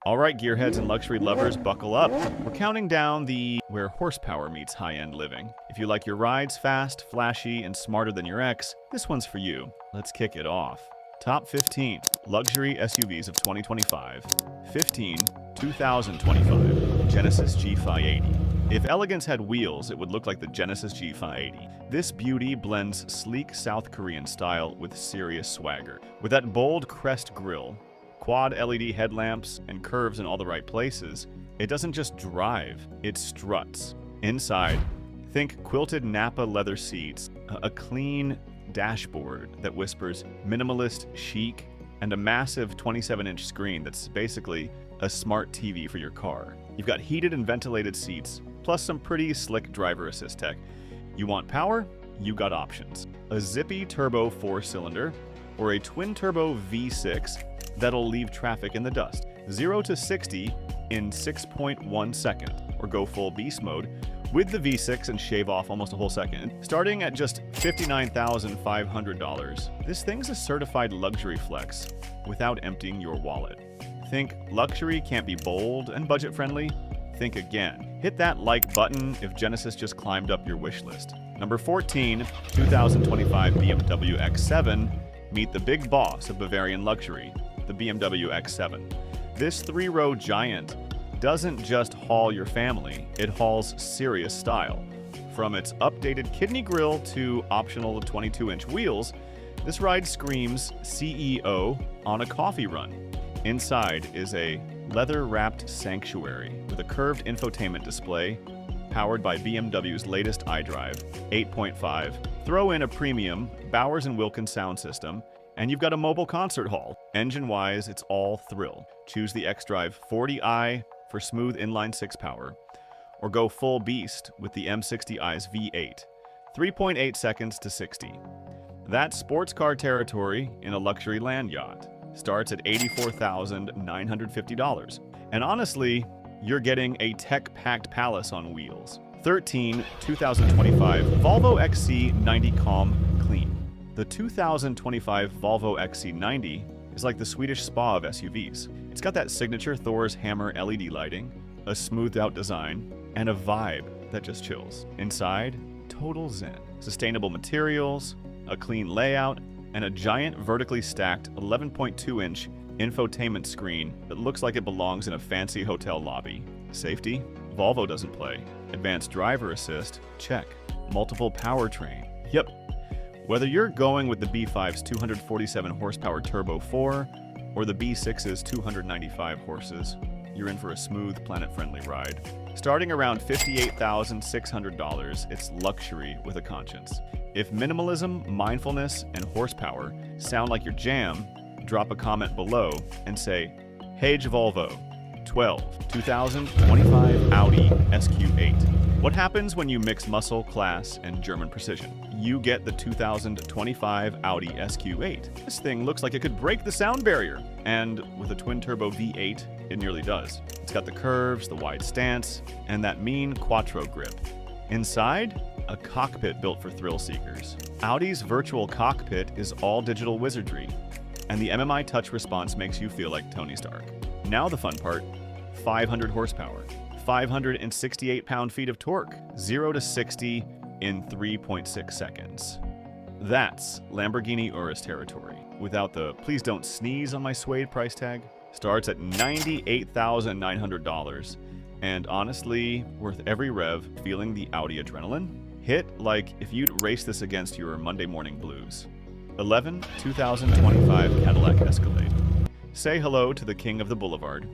All right, gearheads and luxury lovers, buckle up. We're counting down where horsepower meets high-end living. If you like your rides fast, flashy, and smarter than your ex, this one's for you. Let's kick it off. Top 15 luxury SUVs of 2025. 15, 2025 Genesis G580. If elegance had wheels, it would look like the Genesis G580. This beauty blends sleek South Korean style with serious swagger. With that bold crest grille, quad LED headlamps, and curves in all the right places, it doesn't just drive, it struts. Inside, think quilted Napa leather seats, a clean dashboard that whispers minimalist chic, and a massive 27-inch screen that's basically a smart TV for your car. You've got heated and ventilated seats, plus some pretty slick driver assist tech. You want power? You got options. A zippy turbo 4-cylinder, or a twin-turbo V6 that'll leave traffic in the dust. 0 to 60 in 6.1 seconds, or go full beast mode with the V6 and shave off almost a whole second. Starting at just $59,500, this thing's a certified luxury flex without emptying your wallet. Think luxury can't be bold and budget-friendly? Think again. Hit that like button if Genesis just climbed up your wish list. Number 14, 2025 BMW X7. Meet the big boss of Bavarian luxury, the BMW X7. This 3-row giant doesn't just haul your family, it hauls serious style. From its updated kidney grille to optional 22-inch wheels, this ride screams CEO on a coffee run. Inside is a leather-wrapped sanctuary with a curved infotainment display powered by BMW's latest iDrive 8.5. Throw in a premium Bowers & Wilkins sound system, and you've got a mobile concert hall. Engine-wise, it's all thrill. Choose the xDrive 40i for smooth inline-6 power, or go full beast with the M60i's V8. 3.8 seconds to 60. That's sports car territory in a luxury land yacht. Starts at $84,950. And honestly, you're getting a tech-packed palace on wheels. 13, 2025 Volvo XC90 Calm Clean. The 2025 Volvo XC90 is like the Swedish spa of SUVs. It's got that signature Thor's Hammer LED lighting, a smoothed-out design, and a vibe that just chills. Inside, total zen. Sustainable materials, a clean layout, and a giant vertically stacked 11.2-inch infotainment screen that looks like it belongs in a fancy hotel lobby. Safety? Volvo doesn't play. Advanced driver assist? Check. Multiple powertrain? Yep. Whether you're going with the B5's 247 horsepower Turbo 4 or the B6's 295 horses, you're in for a smooth, planet-friendly ride. Starting around $58,600, it's luxury with a conscience. If minimalism, mindfulness, and horsepower sound like your jam, drop a comment below and say, "Hey Volvo, 12, 2025 Audi SQ8. What happens when you mix muscle, class, and German precision? You get the 2025 Audi SQ8. This thing looks like it could break the sound barrier. And with a twin-turbo V8, it nearly does. It's got the curves, the wide stance, and that mean quattro grip. Inside, a cockpit built for thrill seekers. Audi's virtual cockpit is all digital wizardry, and the MMI touch response makes you feel like Tony Stark. Now the fun part, 500 horsepower, 568 pound-feet of torque, 0 to 60 in 3.6 seconds. That's Lamborghini Urus territory. Without the "please don't sneeze on my suede" price tag, starts at $98,900, and honestly, worth every rev. Feeling the Audi adrenaline? Hit like if you'd race this against your Monday morning blues. 11, 2025 Cadillac Escalade. Say hello to the king of the boulevard.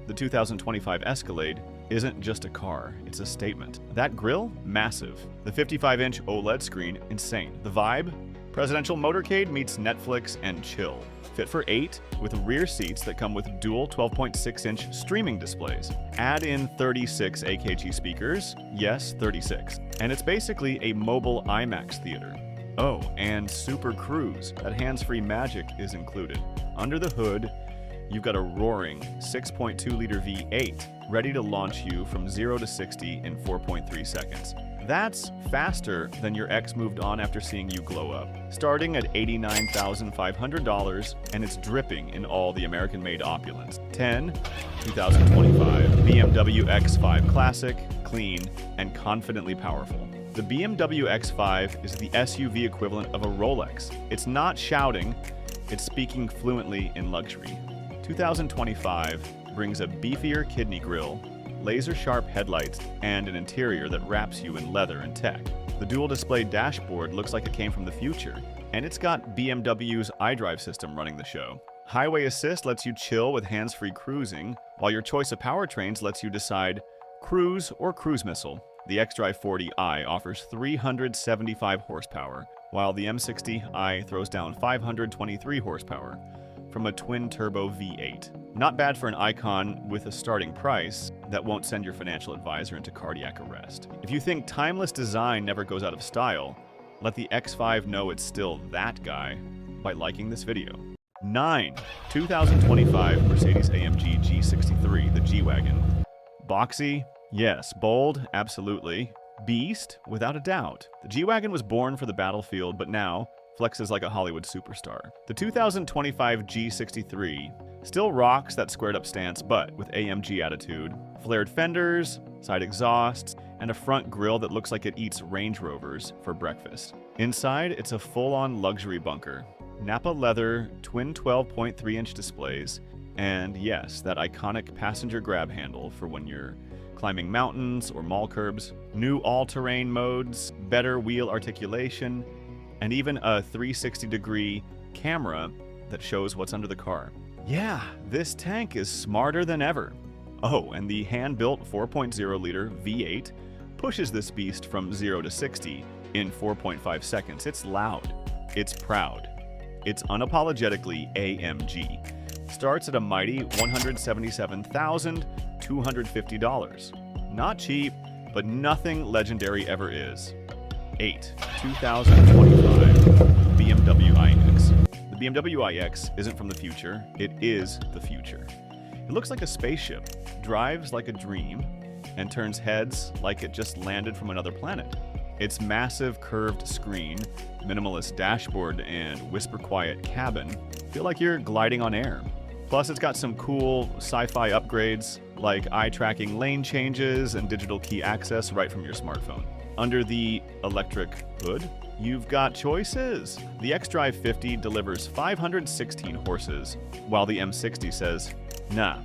The 2025 Escalade isn't just a car, it's a statement. That grille? Massive. The 55-inch OLED screen? Insane. The vibe? Presidential motorcade meets Netflix and chill. Fit for 8, with rear seats that come with dual 12.6-inch streaming displays. Add in 36 AKG speakers. Yes, 36. And it's basically a mobile IMAX theater. Oh, and Super Cruise. That hands-free magic is included. Under the hood, you've got a roaring 6.2-liter V8, ready to launch you from 0 to 60 in 4.3 seconds. That's faster than your ex moved on after seeing you glow up. Starting at $89,500, and it's dripping in all the American-made opulence. 10, 2025, BMW X5 Classic, clean, and confidently powerful. The BMW X5 is the SUV equivalent of a Rolex. It's not shouting, it's speaking fluently in luxury. 2025 brings a beefier kidney grille, laser-sharp headlights, and an interior that wraps you in leather and tech. The dual-display dashboard looks like it came from the future, and it's got BMW's iDrive system running the show. Highway Assist lets you chill with hands-free cruising, while your choice of powertrains lets you decide cruise or cruise missile. The xDrive 40i offers 375 horsepower, while the M60i throws down 523 horsepower from a twin-turbo V8. Not bad for an icon with a starting price that won't send your financial advisor into cardiac arrest. If you think timeless design never goes out of style, let the X5 know it's still that guy by liking this video. 9. 2025 Mercedes-AMG G63, the G-Wagon. Boxy? Yes. Bold? Absolutely. Beast? Without a doubt. The G-Wagon was born for the battlefield, but now flexes like a Hollywood superstar. The 2025 G63 still rocks that squared-up stance, but with AMG attitude. Flared fenders, side exhausts, and a front grille that looks like it eats Range Rovers for breakfast. Inside, it's a full-on luxury bunker. Napa leather, twin 12.3-inch displays, and yes, that iconic passenger grab handle for when you're climbing mountains or mall curbs, new all-terrain modes, better wheel articulation, and even a 360-degree camera that shows what's under the car. Yeah, this tank is smarter than ever. Oh, and the hand-built 4.0-liter V8 pushes this beast from 0 to 60 in 4.5 seconds. It's loud. It's proud. It's unapologetically AMG. Starts at a mighty $177,250. Not cheap, but nothing legendary ever is. 8. 2025 BMW iX. The BMW iX isn't from the future, it is the future. It looks like a spaceship, drives like a dream, and turns heads like it just landed from another planet. Its massive curved screen, minimalist dashboard, and whisper-quiet cabin feel like you're gliding on air. Plus, it's got some cool sci-fi upgrades, like eye-tracking lane changes and digital key access right from your smartphone. Under the electric hood, you've got choices. The xDrive 50 delivers 516 horses, while the M60 says, nah,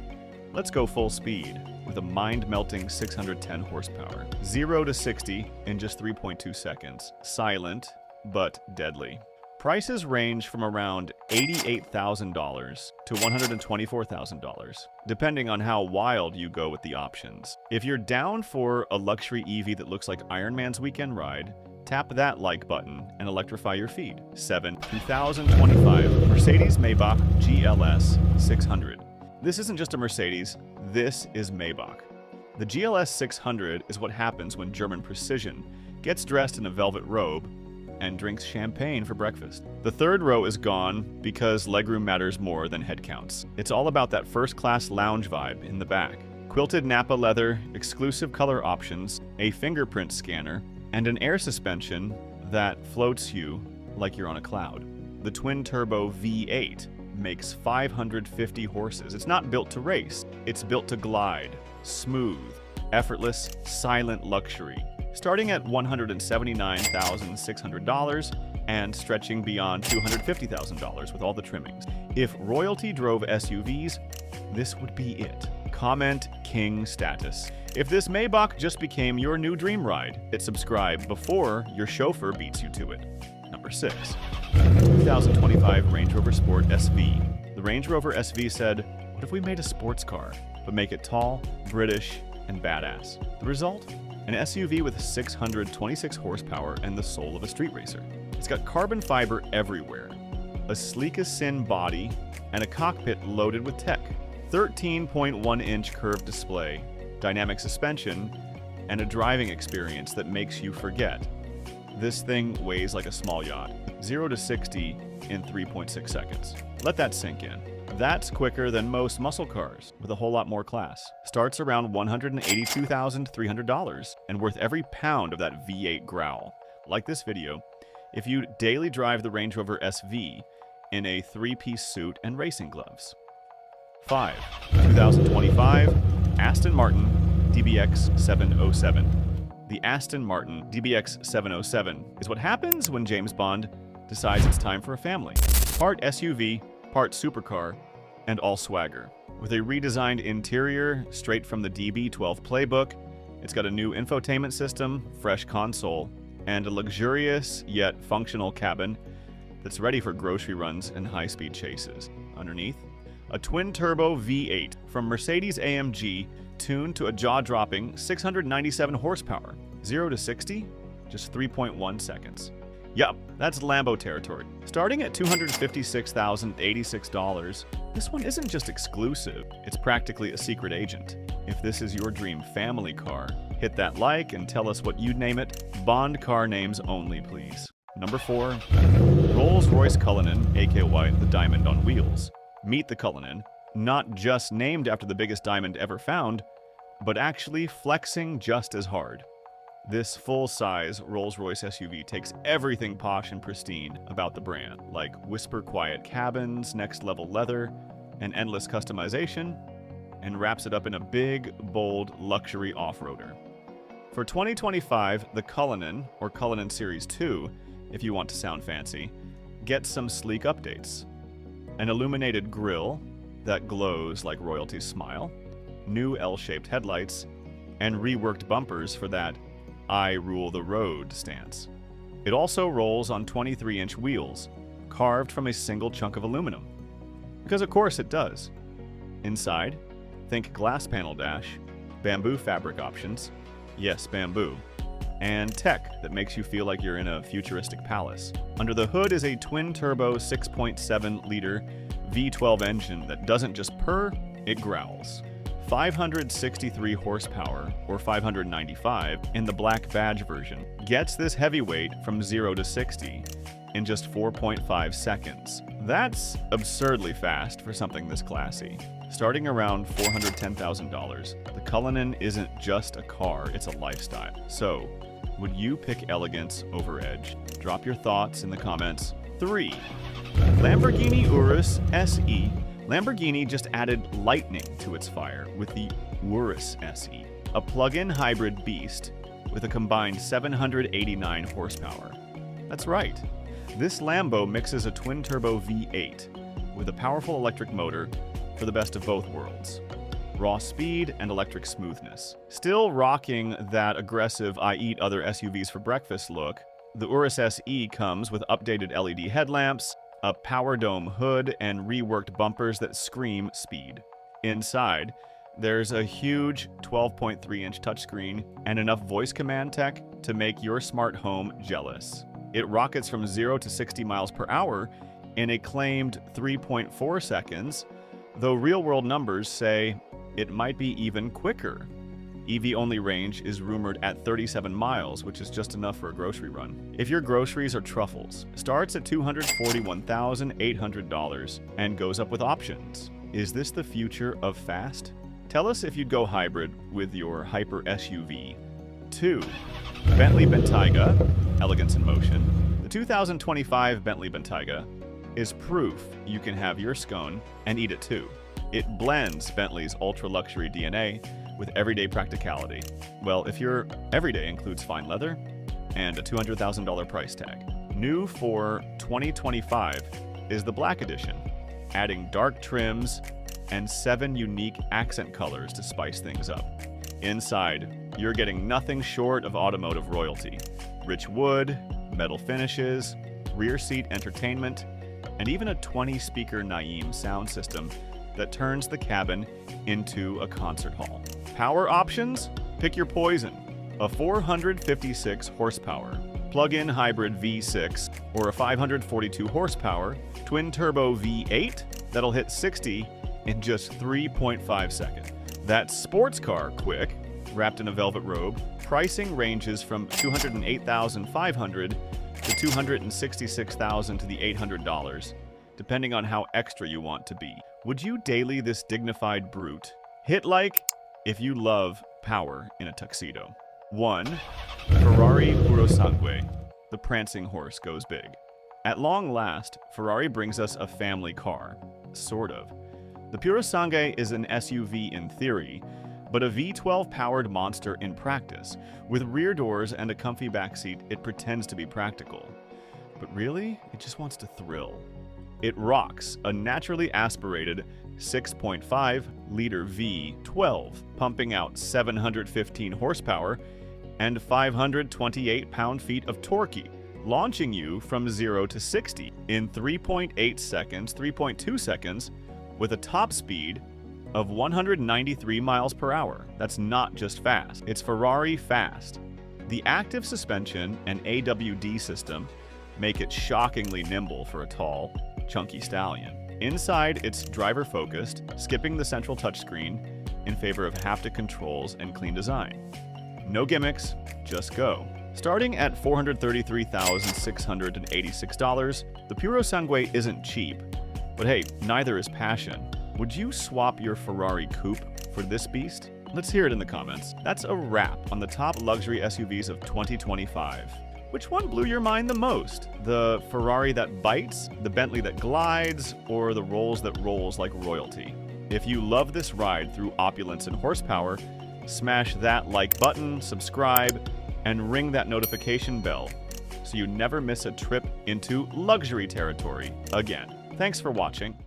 let's go full speed, with a mind-melting 610 horsepower. 0 to 60 in just 3.2 seconds. Silent, but deadly. Prices range from around $88,000 to $124,000, depending on how wild you go with the options. If you're down for a luxury EV that looks like Iron Man's weekend ride, tap that like button and electrify your feed. 7. 2025 Mercedes Maybach GLS 600. This isn't just a Mercedes, this is Maybach. The GLS 600 is what happens when German precision gets dressed in a velvet robe and drinks champagne for breakfast. The third row is gone because legroom matters more than head counts. It's all about that first-class lounge vibe in the back. Quilted Napa leather, exclusive color options, a fingerprint scanner, and an air suspension that floats you like you're on a cloud. The twin-turbo V8 makes 550 horses. It's not built to race. It's built to glide. Smooth, effortless, silent luxury. Starting at $179,600 and stretching beyond $250,000 with all the trimmings. If royalty drove SUVs, this would be it. Comment king status. If this Maybach just became your new dream ride, hit subscribe before your chauffeur beats you to it. Number 6. 2025 Range Rover Sport SV. The Range Rover SV said, what if we made a sports car, but make it tall, British, and badass? The result? An SUV with 626 horsepower and the soul of a street racer. It's got carbon fiber everywhere, a sleek as sin body, and a cockpit loaded with tech. 13.1-inch curved display, dynamic suspension, and a driving experience that makes you forget. This thing weighs like a small yacht. 0 to 60 in 3.6 seconds. Let that sink in. That's quicker than most muscle cars, with a whole lot more class. Starts around $182,300 and worth every pound of that V8 growl. Like this video, if you daily drive the Range Rover SV in a 3-piece suit and racing gloves. 5. 2025 Aston Martin DBX 707. The Aston Martin DBX 707 is what happens when James Bond decides it's time for a family. Part SUV, part supercar, and all swagger. With a redesigned interior straight from the DB12 playbook, it's got a new infotainment system, fresh console, and a luxurious yet functional cabin that's ready for grocery runs and high-speed chases. Underneath, a twin-turbo V8 from Mercedes-AMG tuned to a jaw-dropping 697 horsepower. 0 to 60, just 3.1 seconds. Yup, that's Lambo territory. Starting at $256,086, this one isn't just exclusive, it's practically a secret agent. If this is your dream family car, hit that like and tell us what you'd name it. Bond car names only, please. Number 4, Rolls-Royce Cullinan, aka the Diamond on Wheels. Meet the Cullinan, not just named after the biggest diamond ever found, but actually flexing just as hard. This full-size Rolls-Royce SUV takes everything posh and pristine about the brand, like whisper-quiet cabins, next-level leather, and endless customization, and wraps it up in a big, bold, luxury off-roader. For 2025, the Cullinan, or Cullinan Series 2, if you want to sound fancy, gets some sleek updates. An illuminated grille that glows like royalty's smile, new L-shaped headlights, and reworked bumpers for that I rule the road stance. It also rolls on 23-inch wheels, carved from a single chunk of aluminum. Because of course it does. Inside, think glass panel dash, bamboo fabric options, yes, bamboo, and tech that makes you feel like you're in a futuristic palace. Under the hood is a twin-turbo 6.7-liter V12 engine that doesn't just purr, it growls. 563 horsepower, or 595, in the black badge version, gets this heavyweight from 0 to 60 in just 4.5 seconds. That's absurdly fast for something this classy. Starting around $410,000, the Cullinan isn't just a car, it's a lifestyle. So, would you pick elegance over edge? Drop your thoughts in the comments. 3. Lamborghini Urus SE. Lamborghini just added lightning to its fire with the Urus SE, a plug-in hybrid beast with a combined 789 horsepower. That's right. This Lambo mixes a twin-turbo V8 with a powerful electric motor for the best of both worlds. Raw speed and electric smoothness. Still rocking that aggressive I eat other SUVs for breakfast look, the Urus SE comes with updated LED headlamps, a power dome hood, and reworked bumpers that scream speed. Inside, there's a huge 12.3-inch touchscreen and enough voice command tech to make your smart home jealous. It rockets from 0 to 60 miles per hour in a claimed 3.4 seconds, though real-world numbers say it might be even quicker. EV-only range is rumored at 37 miles, which is just enough for a grocery run. If your groceries are truffles, starts at $241,800 and goes up with options. Is this the future of fast? Tell us if you'd go hybrid with your hyper SUV. 2. Bentley Bentayga, elegance in motion. The 2025 Bentley Bentayga is proof you can have your scone and eat it too. It blends Bentley's ultra-luxury DNA with everyday practicality. Well, if your everyday includes fine leather and a $200,000 price tag. New for 2025 is the Black Edition, adding dark trims and 7 unique accent colors to spice things up. Inside, you're getting nothing short of automotive royalty. Rich wood, metal finishes, rear seat entertainment, and even a 20-speaker Naim sound system that turns the cabin into a concert hall. Power options? Pick your poison. A 456 horsepower plug-in hybrid V6 or a 542 horsepower twin-turbo V8 that'll hit 60 in just 3.5 seconds. That's sports car quick, wrapped in a velvet robe. Pricing ranges from $208,500 to $266,000 to the $800, depending on how extra you want to be. Would you daily this dignified brute? Hit like if you love power in a tuxedo. 1. Ferrari Purosangue. The prancing horse goes big. At long last, Ferrari brings us a family car. Sort of. The Purosangue is an SUV in theory, but a V12-powered monster in practice. With rear doors and a comfy backseat, it pretends to be practical. But really, it just wants to thrill. It rocks a naturally aspirated 6.5-liter V12, pumping out 715 horsepower and 528 pound-feet of torque, launching you from 0 to 60 in 3.2 seconds, with a top speed of 193 miles per hour. That's not just fast, it's Ferrari fast. The active suspension and AWD system make it shockingly nimble for a tall, chunky stallion. Inside, it's driver-focused, skipping the central touchscreen in favor of haptic controls and clean design. No gimmicks, just go. Starting at $433,686, the Purosangue isn't cheap. But hey, neither is passion. Would you swap your Ferrari coupe for this beast? Let's hear it in the comments. That's a wrap on the top luxury SUVs of 2025. Which one blew your mind the most? The Ferrari that bites, the Bentley that glides, or the Rolls that rolls like royalty? If you love this ride through opulence and horsepower, smash that like button, subscribe, and ring that notification bell so you never miss a trip into luxury territory again. Thanks for watching.